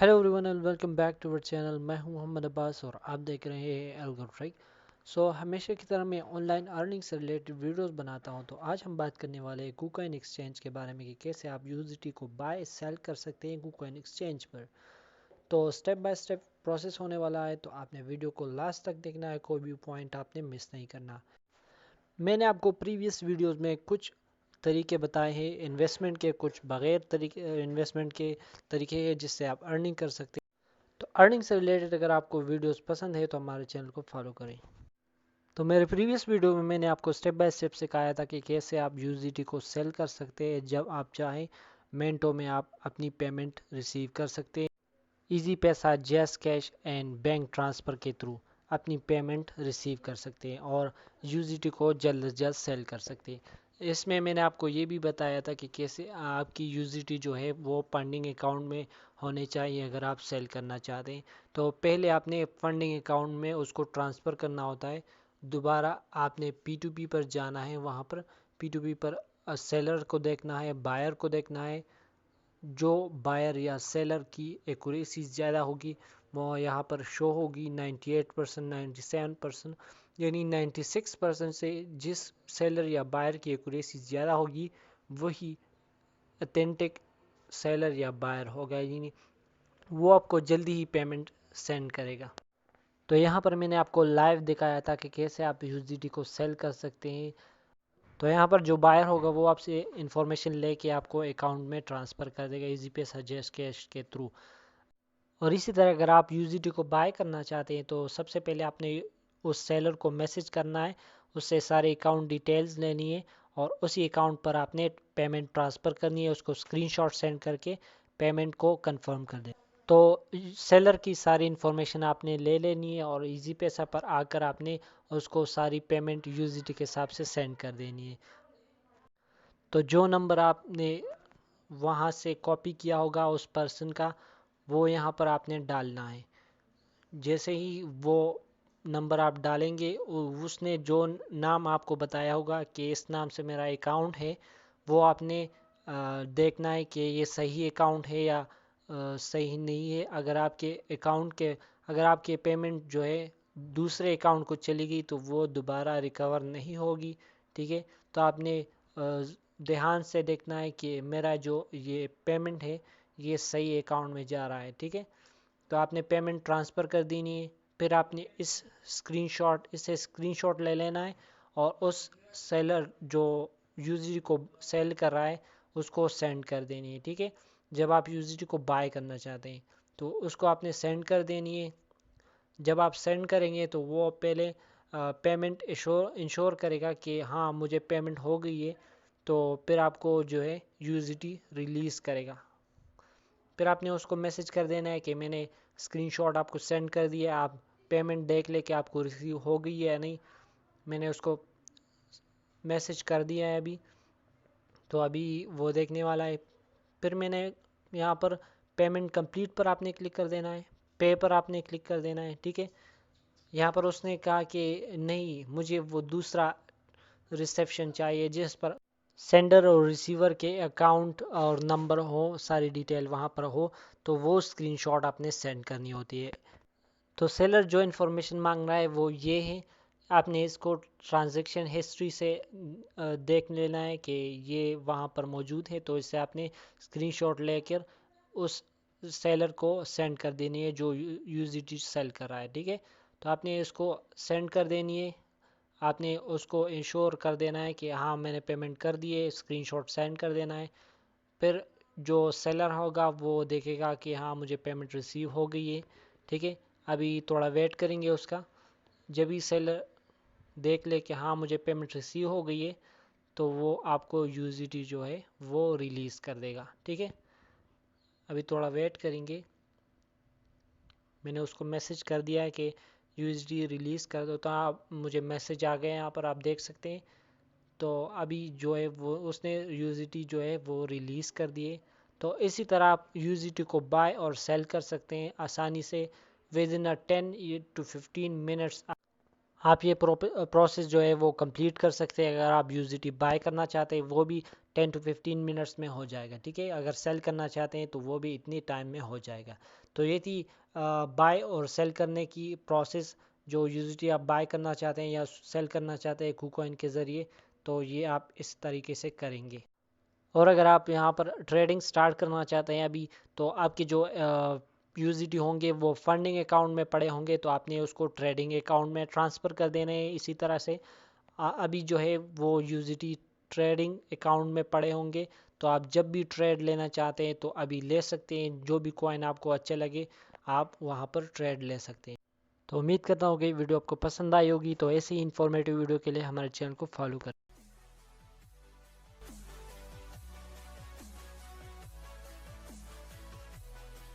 Hello everyone and welcome back to our channel. मैं हूं मोहम्मद अब्बास और आप देख रहे हैं एल्गो ट्रिक। हमेशा की तरह मैं ऑनलाइन अर्निंग से रिलेटेड वीडियोस बनाता हूं। तो आज हम बात करने वाले हैं KuCoin एक्सचेंज के बारे में कि कैसे आप यूएसडीटी को बाय सेल कर सकते हैं KuCoin एक्सचेंज पर। तो स्टेप बाय स्टेप प्रोसेस होने वाला है, तो आपने वीडियो को लास्ट तक देखना है, कोई भी पॉइंट आपने मिस नहीं करना। मैंने आपको प्रीवियस वीडियोज़ में कुछ तरीके बताए हैं इन्वेस्टमेंट के, कुछ बगैर तरीके इन्वेस्टमेंट के तरीके हैं जिससे आप अर्निंग कर सकते हैं। तो अर्निंग से रिलेटेड अगर आपको वीडियोस पसंद है तो हमारे चैनल को फॉलो करें। तो मेरे प्रीवियस वीडियो में मैंने आपको स्टेप बाय स्टेप सिखाया था कि कैसे आप यूएसडीटी को सेल कर सकते हैं। जब आप चाहें मिनटों में आप अपनी पेमेंट रिसीव कर सकते हैं। इजी पैसा, जैस कैश एंड बैंक ट्रांसफ़र के थ्रू अपनी पेमेंट रिसीव कर सकते हैं और यूएसडीटी को जल्द से जल्द सेल कर सकते हैं। इसमें मैंने आपको ये भी बताया था कि कैसे आपकी यूएसडीटी जो है वो फंडिंग अकाउंट में होने चाहिए अगर आप सेल करना चाहते हैं। तो पहले आपने फंडिंग अकाउंट में उसको ट्रांसफ़र करना होता है। दोबारा आपने P2P पर जाना है, वहाँ पर P2P पर सेलर को देखना है, बायर को देखना है। जो बायर या सेलर की एक्यूरेसी ज़्यादा होगी वो यहाँ पर शो होगी 98%, 97%, यानी 96% से जिस सेलर या बायर की एक्यूरेसी ज़्यादा होगी वही अथेंटिक सेलर या बायर होगा, यानी वो आपको जल्दी ही पेमेंट सेंड करेगा। तो यहाँ पर मैंने आपको लाइव दिखाया था कि कैसे आप यूएसडीटी को सेल कर सकते हैं। तो यहाँ पर जो बायर होगा वो आपसे इंफॉर्मेशन लेके आपको अकाउंट में ट्रांसफ़र कर देगा इजी पे सजेस्ट कैश के थ्रू। और इसी तरह अगर आप यूएसडीटी को बाय करना चाहते हैं तो सबसे पहले आपने उस सेलर को मैसेज करना है, उससे सारे अकाउंट डिटेल्स लेनी है और उसी अकाउंट पर आपने पेमेंट ट्रांसफ़र करनी है। उसको स्क्रीनशॉट सेंड करके पेमेंट को कंफर्म कर दें। तो सेलर की सारी इन्फॉर्मेशन आपने ले लेनी है और इजी पैसा पर आकर आपने उसको सारी पेमेंट यूएसडीटी के हिसाब से सेंड कर देनी है। तो जो नंबर आपने वहाँ से कॉपी किया होगा उस पर्सन का, वो यहाँ पर आपने डालना है। जैसे ही वो नंबर आप डालेंगे उसने जो नाम आपको बताया होगा कि इस नाम से मेरा अकाउंट है, वो आपने देखना है कि ये सही अकाउंट है या सही नहीं है। अगर आपके पेमेंट जो है दूसरे अकाउंट को चली गई तो वो दोबारा रिकवर नहीं होगी। ठीक है, तो आपने ध्यान से देखना है कि मेरा जो ये पेमेंट है ये सही अकाउंट में जा रहा है। ठीक है, तो आपने पेमेंट ट्रांसफ़र कर देनी है। फिर आपने इसे स्क्रीनशॉट ले लेना है और उस सेलर जो यूएसडी को सेल कर रहा है उसको सेंड कर देनी है। ठीक है, जब आप यूएसडी को बाय करना चाहते हैं तो उसको आपने सेंड कर देनी है। जब आप सेंड करेंगे तो वो पहले पेमेंट इंश्योर करेगा कि हाँ मुझे पेमेंट हो गई है, तो फिर आपको जो है यूएसडी रिलीज़ करेगा। फिर आपने उसको मैसेज कर देना है कि मैंने स्क्रीनशॉट आपको सेंड कर दिया, आप पेमेंट देख ले कि आपको रिसीव हो गई है या नहीं। मैंने उसको मैसेज कर दिया है अभी, तो अभी वो देखने वाला है। फिर मैंने यहाँ पर पेमेंट कंप्लीट पर आपने क्लिक कर देना है, पे पर आपने क्लिक कर देना है। ठीक है, यहाँ पर उसने कहा कि नहीं, मुझे वो दूसरा रिसेप्शन चाहिए जिस पर सेंडर और रिसीवर के अकाउंट और नंबर हो, सारी डिटेल वहाँ पर हो, तो वो स्क्रीनशॉट आपने सेंड करनी होती है। तो सेलर जो इन्फॉर्मेशन मांग रहा है वो ये है, आपने इसको ट्रांजैक्शन हिस्ट्री से देख लेना है कि ये वहाँ पर मौजूद है, तो इससे आपने स्क्रीनशॉट लेकर उस सेलर को सेंड कर देनी है जो यूएसडीटी सेल कर रहा है। ठीक है, तो आपने इसको सेंड कर देनी है। आपने उसको इंश्योर कर देना है कि हाँ मैंने पेमेंट कर दी है, स्क्रीनशॉट सेंड कर देना है। फिर जो सेलर होगा वो देखेगा कि हाँ मुझे पेमेंट रिसीव हो गई है। ठीक है, अभी थोड़ा वेट करेंगे उसका। जब भी सेलर देख ले कि हाँ मुझे पेमेंट रिसीव हो गई है तो वो आपको यूएसडीटी जो है वो रिलीज़ कर देगा। ठीक है, अभी थोड़ा वेट करेंगे। मैंने उसको मैसेज कर दिया है कि यूएसडी रिलीज़ कर दो, तो आप मुझे मैसेज आ गए यहाँ पर आप देख सकते हैं। तो अभी जो है वो उसने यूएसडी जो है वो रिलीज़ कर दिए। तो इसी तरह आप यूएसडी को बाय और सेल कर सकते हैं आसानी से। विद इन 10 to 15 मिनट्स आप ये प्रोसेस जो है वो कंप्लीट कर सकते हैं। अगर आप यूजिटी बाय करना चाहते हैं वो भी 10 to 15 मिनट्स में हो जाएगा, ठीक है। अगर सेल करना चाहते हैं तो वो भी इतनी टाइम में हो जाएगा। तो ये थी बाय और सेल करने की प्रोसेस। जो यूजिटी आप बाय करना चाहते हैं या सेल करना चाहते हैं KuCoin के ज़रिए, तो ये आप इस तरीके से करेंगे। और अगर आप यहाँ पर ट्रेडिंग स्टार्ट करना चाहते हैं अभी, तो आपके जो यूजिटी होंगे वो फंडिंग अकाउंट में पड़े होंगे, तो आपने उसको ट्रेडिंग अकाउंट में ट्रांसफ़र कर देने हैं। इसी तरह से अभी जो है वो यूजिटी ट्रेडिंग अकाउंट में पड़े होंगे, तो आप जब भी ट्रेड लेना चाहते हैं तो अभी ले सकते हैं। जो भी कॉइन आपको अच्छे लगे आप वहाँ पर ट्रेड ले सकते हैं। तो उम्मीद करता हूँ कि वीडियो आपको पसंद आई होगी। तो ऐसी ही इंफॉर्मेटिव वीडियो के लिए हमारे चैनल को फॉलो करें।